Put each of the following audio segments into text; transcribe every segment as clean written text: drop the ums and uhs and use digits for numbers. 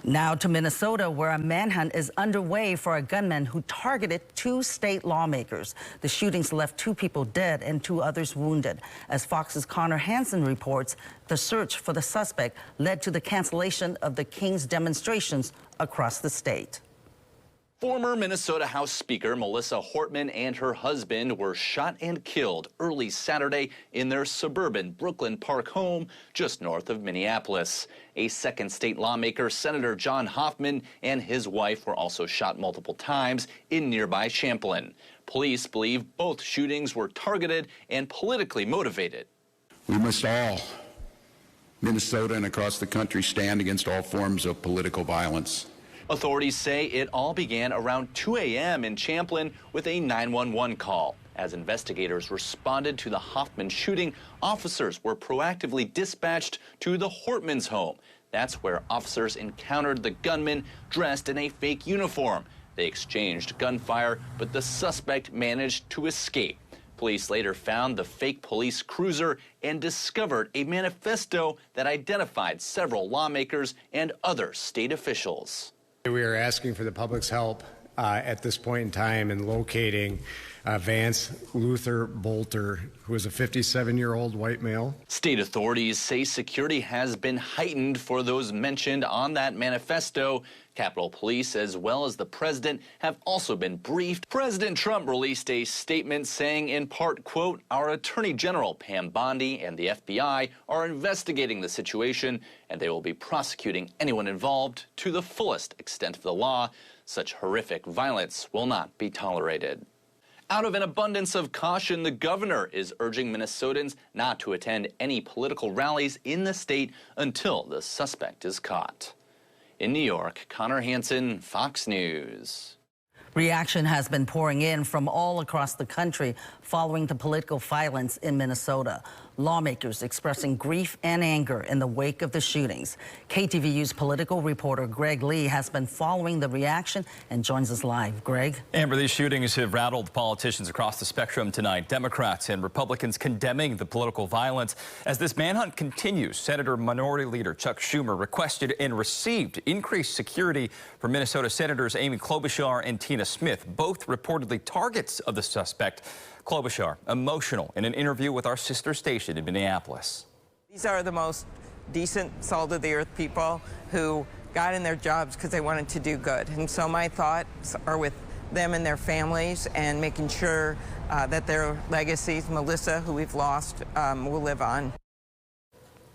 Now to Minnesota, where a manhunt is underway for a gunman who targeted two state lawmakers. The shootings left 2 people dead and 2 others wounded. As Fox's Connor Hansen reports, the search for the suspect led to the cancellation of the King's demonstrations across the state. Former Minnesota House Speaker Melissa Hortman and her husband were shot and killed early Saturday in their suburban Brooklyn Park home just north of Minneapolis. A second state lawmaker, Senator John Hoffman, and his wife were also shot multiple times in nearby Champlin. Police believe both shootings were targeted and politically motivated. We must all, Minnesota and across the country, stand against all forms of political violence. Authorities say it all began around 2 a.m. in Champlin with a 911 call. As investigators responded to the Hoffman shooting, officers were proactively dispatched to the Hortman's home. That's where officers encountered the gunman dressed in a fake uniform. They exchanged gunfire, but the suspect managed to escape. Police later found the fake police cruiser and discovered a manifesto that identified several lawmakers and other state officials. We are asking for the public's help at this point in time in locating Vance Luther Bolter, who is a 57-year-old white male. State authorities say security has been heightened for those mentioned on that manifesto. Capitol Police, as well as the president, have also been briefed. President Trump released a statement saying, in part, quote, "Our Attorney General Pam Bondi and the FBI are investigating the situation, and they will be prosecuting anyone involved to the fullest extent of the law. Such horrific violence will not be tolerated." Out of an abundance of caution, the governor is urging Minnesotans not to attend any political rallies in the state until the suspect is caught. In New York, Connor Hansen, Fox News. Reaction has been pouring in from all across the country following the political violence in Minnesota. Lawmakers expressing grief and anger in the wake of the shootings. KTVU's political reporter Greg Lee has been following the reaction and joins us live. Greg? Amber, these shootings have rattled politicians across the spectrum tonight. Democrats and Republicans condemning the political violence. As this manhunt continues, Senator Minority Leader Chuck Schumer requested and received increased security for Minnesota Senators Amy Klobuchar and Tina Smith, both reportedly targets of the suspect. Klobuchar, emotional in an interview with our sister station in Minneapolis. These are the most decent, salt-of-the-earth people who got in their jobs because they wanted to do good. And so my thoughts are with them and their families and making sure that their legacies, Melissa, who we've lost, will live on.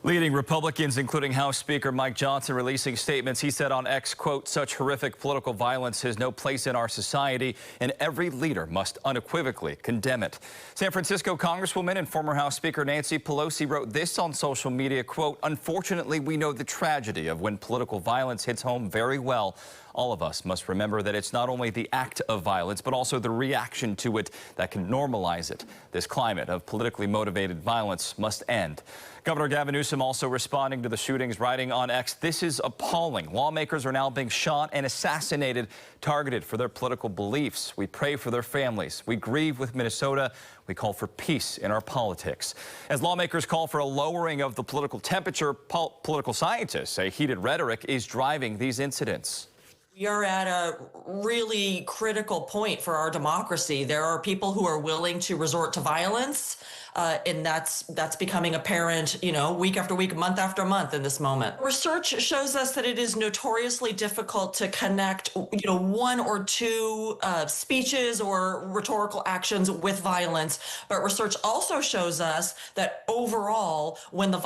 Leading Republicans, including House Speaker Mike Johnson, releasing statements. He said on X, quote, "Such horrific political violence has no place in our society, and every leader must unequivocally condemn it." San Francisco Congresswoman and former House Speaker Nancy Pelosi wrote this on social media, quote, "Unfortunately, we know the tragedy of when political violence hits home very well. All of us must remember that it's not only the act of violence, but also the reaction to it that can normalize it. This climate of politically motivated violence must end." Governor Gavin Newsom also responding to the shootings, writing on X, "This is appalling. Lawmakers are now being shot and assassinated, targeted for their political beliefs. We pray for their families. We grieve with Minnesota. We call for peace in our politics." As lawmakers call for a lowering of the political temperature, political scientists say heated rhetoric is driving these incidents. We are at a really critical point for our democracy. There are people who are willing to resort to violence, and that's becoming apparent, week after week, month after month in this moment. Research shows us that it is notoriously difficult to connect, one or two speeches or rhetorical actions with violence. But research also shows us that overall, when the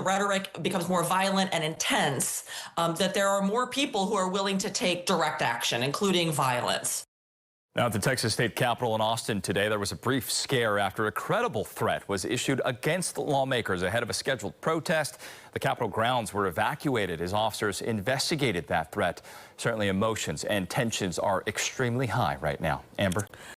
rhetoric becomes more violent and intense, that there are more people who are willing to take direct action, including violence. Now at the Texas State Capitol in Austin today, there was a brief scare after a credible threat was issued against lawmakers ahead of a scheduled protest. The Capitol grounds were evacuated as officers investigated that threat. Certainly emotions and tensions are extremely high right now. Amber?